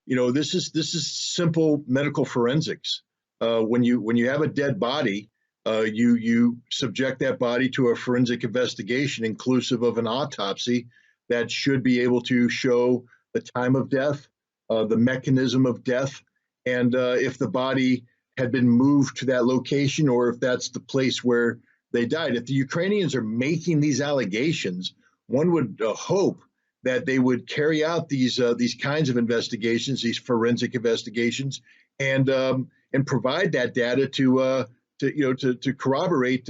this is simple medical forensics. When you have a dead body, you subject that body to a forensic investigation, inclusive of an autopsy, that should be able to show the time of death, the mechanism of death, and if the body had been moved to that location, or if that's the place where they died. If the Ukrainians are making these allegations, one would hope that they would carry out these kinds of investigations, these forensic investigations, and provide that data to corroborate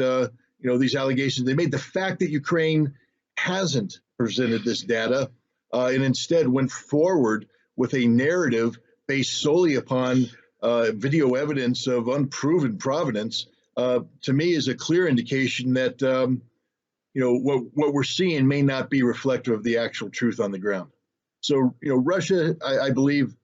these allegations they made. The fact that Ukraine hasn't presented this data and instead went forward with a narrative based solely upon video evidence of unproven provenance, to me is a clear indication that what we're seeing may not be reflective of the actual truth on the ground. So Russia, I believe,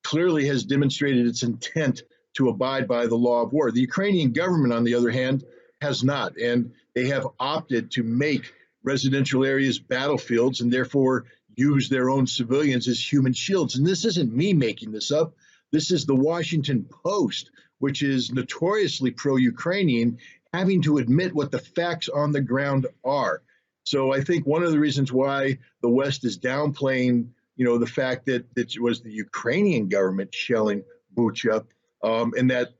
clearly has demonstrated its intent to abide by the law of war. The Ukrainian government, on the other hand, has not, and they have opted to make residential areas battlefields and therefore use their own civilians as human shields. And this isn't me making this up. This is the Washington Post, which is notoriously pro-Ukrainian, having to admit what the facts on the ground are. So I think one of the reasons why the West is downplaying, the fact that it was the Ukrainian government shelling Bucha, and that,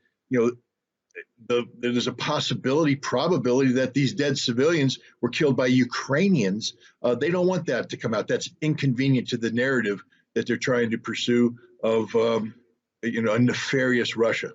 there's a probability that these dead civilians were killed by Ukrainians. They don't want that to come out. That's inconvenient to the narrative that they're trying to pursue of, a nefarious Russia.